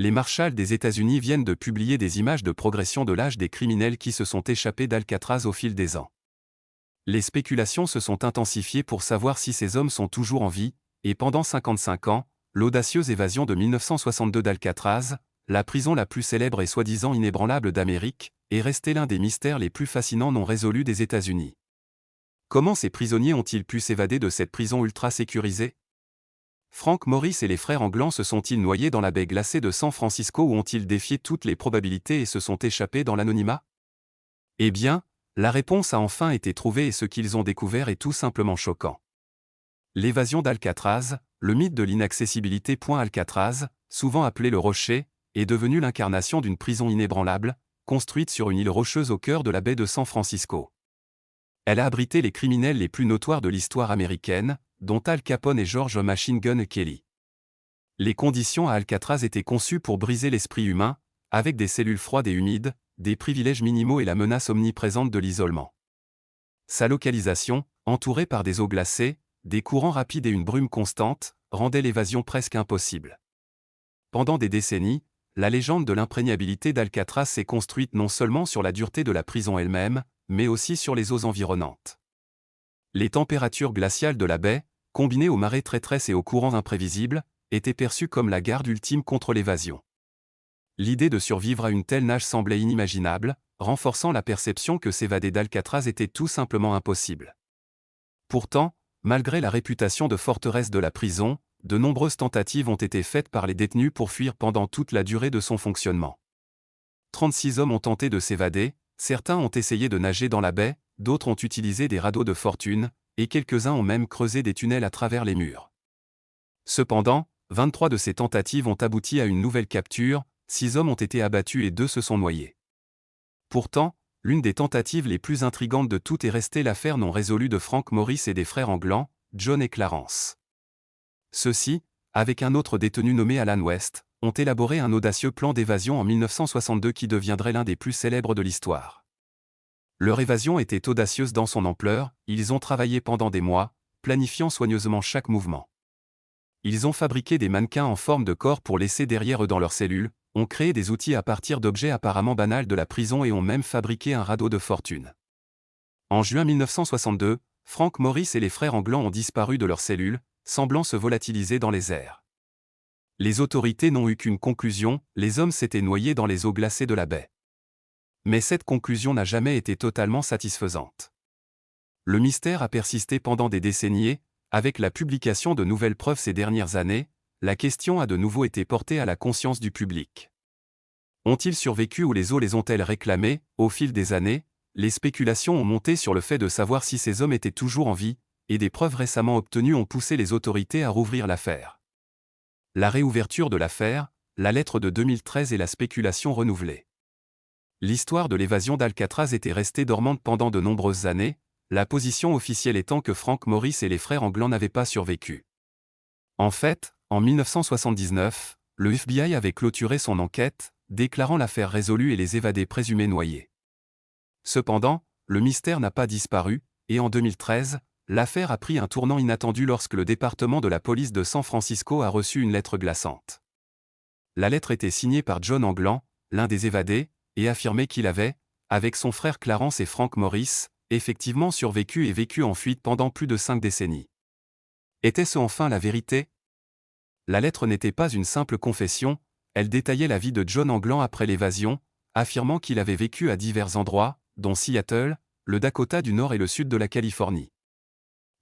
Les marshals des États-Unis viennent de publier des images de progression de l'âge des criminels qui se sont échappés d'Alcatraz au fil des ans. Les spéculations se sont intensifiées pour savoir si ces hommes sont toujours en vie, et pendant 55 ans, l'audacieuse évasion de 1962 d'Alcatraz, la prison la plus célèbre et soi-disant inébranlable d'Amérique, est restée l'un des mystères les plus fascinants non résolus des États-Unis. Comment ces prisonniers ont-ils pu s'évader de cette prison ultra sécurisée? Frank Morris et les frères Anglan se sont-ils noyés dans la baie glacée de San Francisco ou ont-ils défié toutes les probabilités et se sont échappés dans l'anonymat? Eh bien, la réponse a enfin été trouvée et ce qu'ils ont découvert est tout simplement choquant. L'évasion d'Alcatraz, le mythe de l'inaccessibilité. Alcatraz, souvent appelé le Rocher, est devenu l'incarnation d'une prison inébranlable, construite sur une île rocheuse au cœur de la baie de San Francisco. Elle a abrité les criminels les plus notoires de l'histoire américaine, dont Al Capone et George Machine Gun Kelly. Les conditions à Alcatraz étaient conçues pour briser l'esprit humain, avec des cellules froides et humides, des privilèges minimaux et la menace omniprésente de l'isolement. Sa localisation, entourée par des eaux glacées, des courants rapides et une brume constante, rendait l'évasion presque impossible. Pendant des décennies, la légende de l'imprégnabilité d'Alcatraz s'est construite non seulement sur la dureté de la prison elle-même, mais aussi sur les eaux environnantes. Les températures glaciales de la baie, combinées aux marées traîtresses et aux courants imprévisibles, étaient perçues comme la garde ultime contre l'évasion. L'idée de survivre à une telle nage semblait inimaginable, renforçant la perception que s'évader d'Alcatraz était tout simplement impossible. Pourtant, malgré la réputation de forteresse de la prison, de nombreuses tentatives ont été faites par les détenus pour fuir pendant toute la durée de son fonctionnement. 36 hommes ont tenté de s'évader, certains ont essayé de nager dans la baie, d'autres ont utilisé des radeaux de fortune, et quelques-uns ont même creusé des tunnels à travers les murs. Cependant, 23 de ces tentatives ont abouti à une nouvelle capture, 6 hommes ont été abattus et 2 se sont noyés. Pourtant, l'une des tentatives les plus intrigantes de toutes est restée l'affaire non résolue de Frank Morris et des frères Anglan, John et Clarence. Ceux-ci, avec un autre détenu nommé Alan West, ont élaboré un audacieux plan d'évasion en 1962 qui deviendrait l'un des plus célèbres de l'histoire. Leur évasion était audacieuse dans son ampleur, ils ont travaillé pendant des mois, planifiant soigneusement chaque mouvement. Ils ont fabriqué des mannequins en forme de corps pour laisser derrière eux dans leurs cellules, ont créé des outils à partir d'objets apparemment banals de la prison et ont même fabriqué un radeau de fortune. En juin 1962, Frank Morris et les frères Anglan ont disparu de leurs cellules, semblant se volatiliser dans les airs. Les autorités n'ont eu qu'une conclusion, les hommes s'étaient noyés dans les eaux glacées de la baie. Mais cette conclusion n'a jamais été totalement satisfaisante. Le mystère a persisté pendant des décennies, avec la publication de nouvelles preuves ces dernières années, la question a de nouveau été portée à la conscience du public. Ont-ils survécu ou les eaux les ont-elles réclamés? Au fil des années, les spéculations ont monté sur le fait de savoir si ces hommes étaient toujours en vie, et des preuves récemment obtenues ont poussé les autorités à rouvrir l'affaire. La réouverture de l'affaire, la lettre de 2013 et la spéculation renouvelée. L'histoire de l'évasion d'Alcatraz était restée dormante pendant de nombreuses années, la position officielle étant que Frank Morris et les frères Anglan n'avaient pas survécu. En fait, en 1979, le FBI avait clôturé son enquête, déclarant l'affaire résolue et les évadés présumés noyés. Cependant, le mystère n'a pas disparu, et en 2013, l'affaire a pris un tournant inattendu lorsque le département de la police de San Francisco a reçu une lettre glaçante. La lettre était signée par John Anglan, l'un des évadés, et affirmait qu'il avait, avec son frère Clarence et Frank Morris, effectivement survécu et vécu en fuite pendant plus de 5 décennies. Était-ce enfin la vérité? La lettre n'était pas une simple confession, elle détaillait la vie de John Anglan après l'évasion, affirmant qu'il avait vécu à divers endroits, dont Seattle, le Dakota du Nord et le sud de la Californie.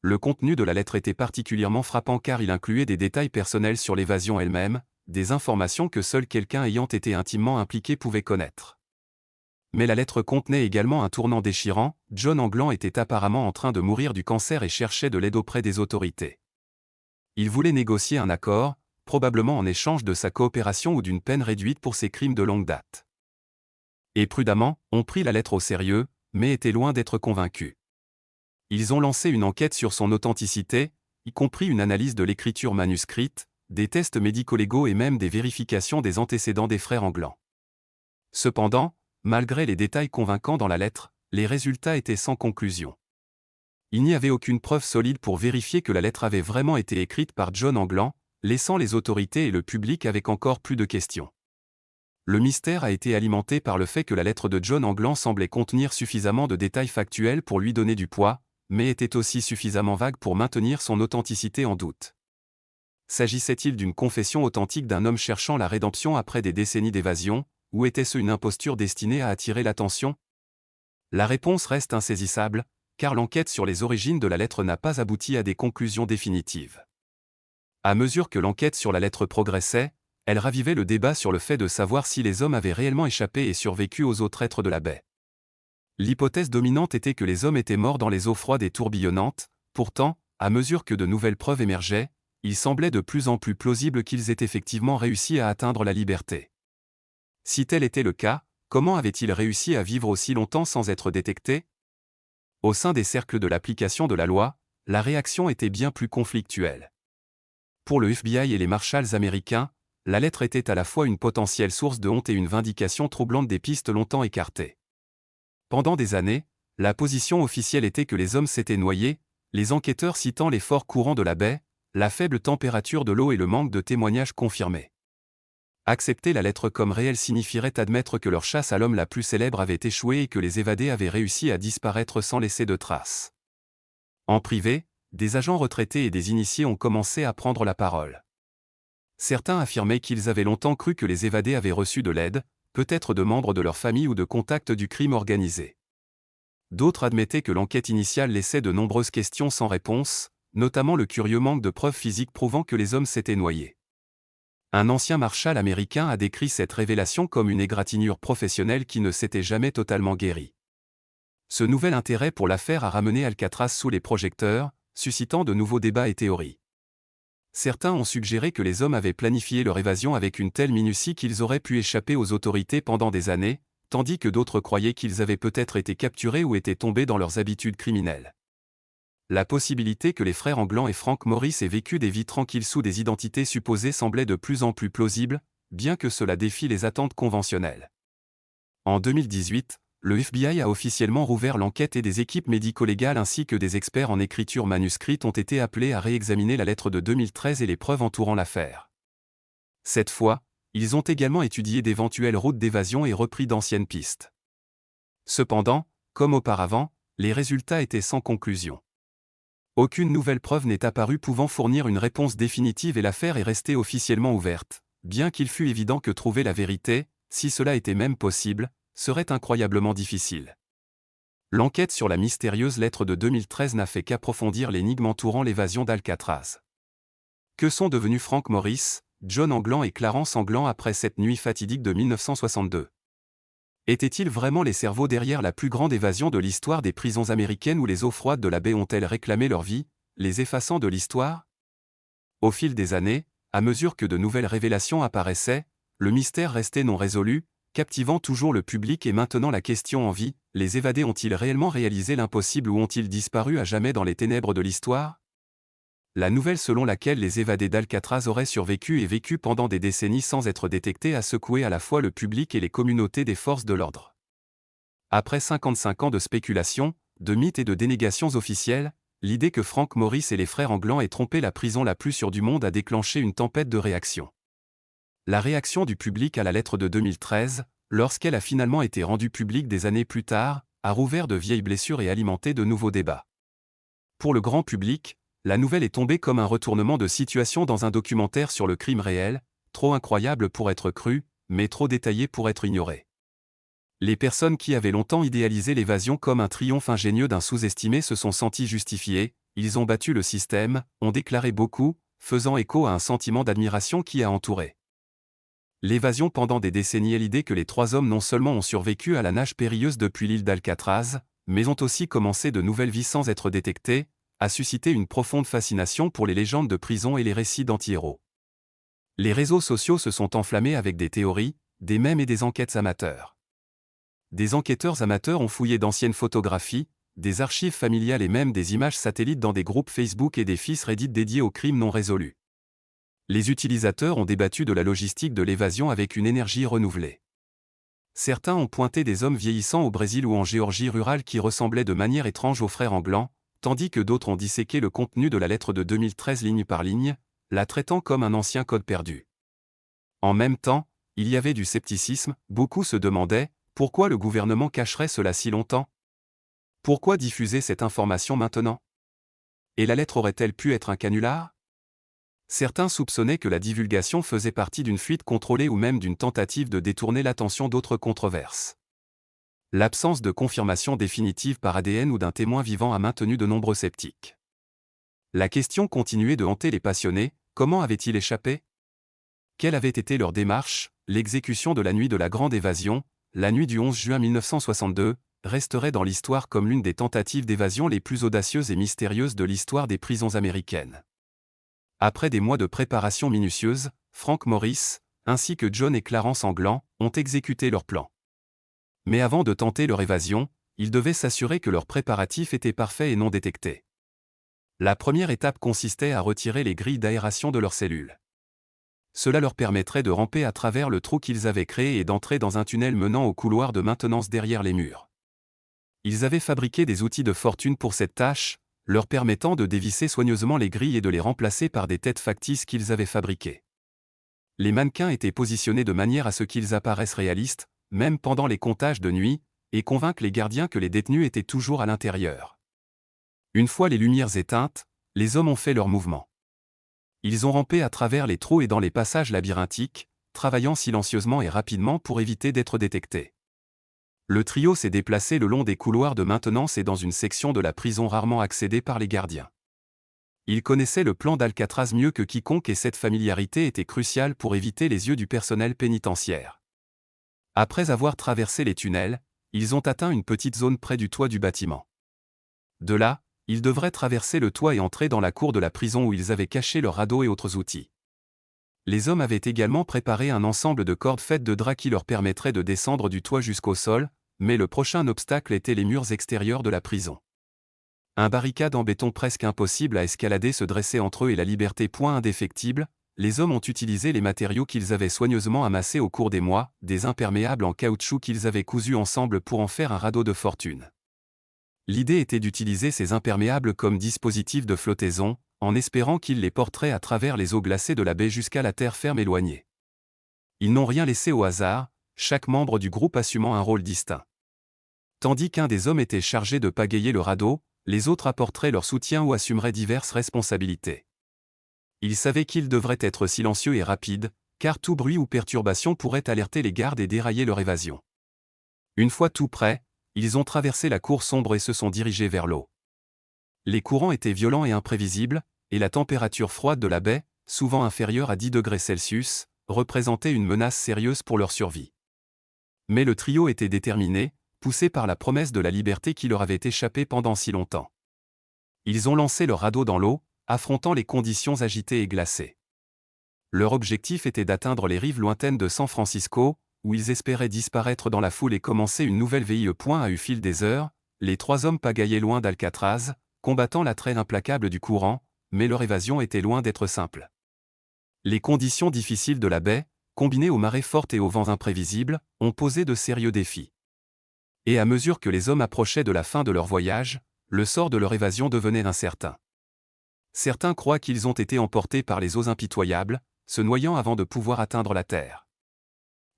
Le contenu de la lettre était particulièrement frappant car il incluait des détails personnels sur l'évasion elle-même, des informations que seul quelqu'un ayant été intimement impliqué pouvait connaître. Mais la lettre contenait également un tournant déchirant, John Anglan était apparemment en train de mourir du cancer et cherchait de l'aide auprès des autorités. Il voulait négocier un accord, probablement en échange de sa coopération ou d'une peine réduite pour ses crimes de longue date. Et prudemment, on prit la lettre au sérieux, mais étaient loin d'être convaincus. Ils ont lancé une enquête sur son authenticité, y compris une analyse de l'écriture manuscrite, des tests médico-légaux et même des vérifications des antécédents des frères Anglan. Cependant, malgré les détails convaincants dans la lettre, les résultats étaient sans conclusion. Il n'y avait aucune preuve solide pour vérifier que la lettre avait vraiment été écrite par John Anglan, laissant les autorités et le public avec encore plus de questions. Le mystère a été alimenté par le fait que la lettre de John Anglan semblait contenir suffisamment de détails factuels pour lui donner du poids, mais était aussi suffisamment vague pour maintenir son authenticité en doute. S'agissait-il d'une confession authentique d'un homme cherchant la rédemption après des décennies d'évasion, ou était-ce une imposture destinée à attirer l'attention? La réponse reste insaisissable, car l'enquête sur les origines de la lettre n'a pas abouti à des conclusions définitives. À mesure que l'enquête sur la lettre progressait, elle ravivait le débat sur le fait de savoir si les hommes avaient réellement échappé et survécu aux eaux traîtres de la baie. L'hypothèse dominante était que les hommes étaient morts dans les eaux froides et tourbillonnantes. Pourtant, à mesure que de nouvelles preuves émergeaient, il semblait de plus en plus plausible qu'ils aient effectivement réussi à atteindre la liberté. Si tel était le cas, comment avaient-ils réussi à vivre aussi longtemps sans être détectés? Au sein des cercles de l'application de la loi, la réaction était bien plus conflictuelle. Pour le FBI et les marshals américains, la lettre était à la fois une potentielle source de honte et une vindication troublante des pistes longtemps écartées. Pendant des années, la position officielle était que les hommes s'étaient noyés, les enquêteurs citant les forts courants de la baie, la faible température de l'eau et le manque de témoignages confirmés. Accepter la lettre comme réelle signifierait admettre que leur chasse à l'homme la plus célèbre avait échoué et que les évadés avaient réussi à disparaître sans laisser de traces. En privé, des agents retraités et des initiés ont commencé à prendre la parole. Certains affirmaient qu'ils avaient longtemps cru que les évadés avaient reçu de l'aide, peut-être de membres de leur famille ou de contacts du crime organisé. D'autres admettaient que l'enquête initiale laissait de nombreuses questions sans réponse, notamment le curieux manque de preuves physiques prouvant que les hommes s'étaient noyés. Un ancien marshal américain a décrit cette révélation comme une égratignure professionnelle qui ne s'était jamais totalement guérie. Ce nouvel intérêt pour l'affaire a ramené Alcatraz sous les projecteurs, suscitant de nouveaux débats et théories. Certains ont suggéré que les hommes avaient planifié leur évasion avec une telle minutie qu'ils auraient pu échapper aux autorités pendant des années, tandis que d'autres croyaient qu'ils avaient peut-être été capturés ou étaient tombés dans leurs habitudes criminelles. La possibilité que les frères Anglan et Frank Morris aient vécu des vies tranquilles sous des identités supposées semblait de plus en plus plausible, bien que cela défie les attentes conventionnelles. En 2018, le FBI a officiellement rouvert l'enquête et des équipes médico-légales ainsi que des experts en écriture manuscrite ont été appelés à réexaminer la lettre de 2013 et les preuves entourant l'affaire. Cette fois, ils ont également étudié d'éventuelles routes d'évasion et repris d'anciennes pistes. Cependant, comme auparavant, les résultats étaient sans conclusion. Aucune nouvelle preuve n'est apparue pouvant fournir une réponse définitive et l'affaire est restée officiellement ouverte, bien qu'il fût évident que trouver la vérité, si cela était même possible, serait incroyablement difficile. L'enquête sur la mystérieuse lettre de 2013 n'a fait qu'approfondir l'énigme entourant l'évasion d'Alcatraz. Que sont devenus Frank Morris, John Anglan et Clarence Anglan après cette nuit fatidique de 1962? Étaient-ils vraiment les cerveaux derrière la plus grande évasion de l'histoire des prisons américaines ou les eaux froides de la baie ont-elles réclamé leur vie, les effaçant de l'histoire? Au fil des années, à mesure que de nouvelles révélations apparaissaient, le mystère restait non résolu, captivant toujours le public et maintenant la question en vie, les évadés ont-ils réellement réalisé l'impossible ou ont-ils disparu à jamais dans les ténèbres de l'histoire? La nouvelle selon laquelle les évadés d'Alcatraz auraient survécu et vécu pendant des décennies sans être détectés a secoué à la fois le public et les communautés des forces de l'ordre. Après 55 ans de spéculation, de mythes et de dénégations officielles, l'idée que Frank Morris et les frères Anglan aient trompé la prison la plus sûre du monde a déclenché une tempête de réactions. La réaction du public à la lettre de 2013, lorsqu'elle a finalement été rendue publique des années plus tard, a rouvert de vieilles blessures et alimenté de nouveaux débats. Pour le grand public, la nouvelle est tombée comme un retournement de situation dans un documentaire sur le crime réel, trop incroyable pour être cru, mais trop détaillé pour être ignoré. Les personnes qui avaient longtemps idéalisé l'évasion comme un triomphe ingénieux d'un sous-estimé se sont senties justifiées, ils ont battu le système, ont déclaré beaucoup, faisant écho à un sentiment d'admiration qui a entouré l'évasion pendant des décennies et l'idée que les trois hommes non seulement ont survécu à la nage périlleuse depuis l'île d'Alcatraz, mais ont aussi commencé de nouvelles vies sans être détectés, a suscité une profonde fascination pour les légendes de prison et les récits d'anti-héros. Les réseaux sociaux se sont enflammés avec des théories, des mèmes et des enquêtes amateurs. Des enquêteurs amateurs ont fouillé d'anciennes photographies, des archives familiales et même des images satellites dans des groupes Facebook et des fils Reddit dédiés aux crimes non résolus. Les utilisateurs ont débattu de la logistique de l'évasion avec une énergie renouvelée. Certains ont pointé des hommes vieillissants au Brésil ou en Géorgie rurale qui ressemblaient de manière étrange aux frères Anglan, tandis que d'autres ont disséqué le contenu de la lettre de 2013 ligne par ligne, la traitant comme un ancien code perdu. En même temps, Il y avait du scepticisme, beaucoup se demandaient pourquoi le gouvernement cacherait cela si longtemps. Pourquoi diffuser cette information maintenant? Et la lettre aurait-elle pu être un canular? Certains soupçonnaient que la divulgation faisait partie d'une fuite contrôlée ou même d'une tentative de détourner l'attention d'autres controverses. L'absence de confirmation définitive par ADN ou d'un témoin vivant a maintenu de nombreux sceptiques. La question continuait de hanter les passionnés: comment avait-il échappé? Quelle avait été leur démarche? L'exécution de la nuit de la Grande Évasion, la nuit du 11 juin 1962, resterait dans l'histoire comme l'une des tentatives d'évasion les plus audacieuses et mystérieuses de l'histoire des prisons américaines. Après des mois de préparation minutieuse, Frank Morris, ainsi que John et Clarence Angland, ont exécuté leur plan. Mais avant de tenter leur évasion, ils devaient s'assurer que leurs préparatifs étaient parfaits et non détectés. La première étape consistait à retirer les grilles d'aération de leurs cellules. Cela leur permettrait de ramper à travers le trou qu'ils avaient créé et d'entrer dans un tunnel menant au couloir de maintenance derrière les murs. Ils avaient fabriqué des outils de fortune pour cette tâche, leur permettant de dévisser soigneusement les grilles et de les remplacer par des têtes factices qu'ils avaient fabriquées. Les mannequins étaient positionnés de manière à ce qu'ils apparaissent réalistes, même pendant les comptages de nuit, et convaincre les gardiens que les détenus étaient toujours à l'intérieur. Une fois les lumières éteintes, les hommes ont fait leur mouvement. Ils ont rampé à travers les trous et dans les passages labyrinthiques, travaillant silencieusement et rapidement pour éviter d'être détectés. Le trio s'est déplacé le long des couloirs de maintenance et dans une section de la prison rarement accédée par les gardiens. Ils connaissaient le plan d'Alcatraz mieux que quiconque et cette familiarité était cruciale pour éviter les yeux du personnel pénitentiaire. Après avoir traversé les tunnels, ils ont atteint une petite zone près du toit du bâtiment. De là, ils devraient traverser le toit et entrer dans la cour de la prison où ils avaient caché leurs radeaux et autres outils. Les hommes avaient également préparé un ensemble de cordes faites de drap qui leur permettrait de descendre du toit jusqu'au sol, mais le prochain obstacle était les murs extérieurs de la prison. Un barricade en béton presque impossible à escalader se dressait entre eux et la liberté point indéfectible. Les hommes ont utilisé les matériaux qu'ils avaient soigneusement amassés au cours des mois, des imperméables en caoutchouc qu'ils avaient cousus ensemble pour en faire un radeau de fortune. L'idée était d'utiliser ces imperméables comme dispositif de flottaison, en espérant qu'ils les porteraient à travers les eaux glacées de la baie jusqu'à la terre ferme éloignée. Ils n'ont rien laissé au hasard, chaque membre du groupe assumant un rôle distinct. Tandis qu'un des hommes était chargé de pagayer le radeau, les autres apporteraient leur soutien ou assumeraient diverses responsabilités. Ils savaient qu'ils devraient être silencieux et rapides, car tout bruit ou perturbation pourrait alerter les gardes et dérailler leur évasion. Une fois tout prêt, ils ont traversé la cour sombre et se sont dirigés vers l'eau. Les courants étaient violents et imprévisibles, et la température froide de la baie, souvent inférieure à 10 degrés Celsius, représentait une menace sérieuse pour leur survie. Mais le trio était déterminé, poussé par la promesse de la liberté qui leur avait échappé pendant si longtemps. Ils ont lancé leur radeau dans l'eau, affrontant les conditions agitées et glacées. Leur objectif était d'atteindre les rives lointaines de San Francisco, où ils espéraient disparaître dans la foule et commencer une nouvelle vie. Au fil des heures, les trois hommes pagaillaient loin d'Alcatraz, combattant la traîne implacable du courant, mais leur évasion était loin d'être simple. Les conditions difficiles de la baie, combinées aux marées fortes et aux vents imprévisibles, ont posé de sérieux défis. Et à mesure que les hommes approchaient de la fin de leur voyage, le sort de leur évasion devenait incertain. Certains croient qu'ils ont été emportés par les eaux impitoyables, se noyant avant de pouvoir atteindre la terre.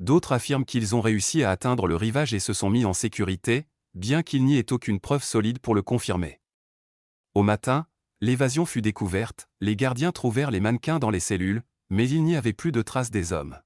D'autres affirment qu'ils ont réussi à atteindre le rivage et se sont mis en sécurité, bien qu'il n'y ait aucune preuve solide pour le confirmer. Au matin, l'évasion fut découverte, les gardiens trouvèrent les mannequins dans les cellules, mais il n'y avait plus de traces des hommes.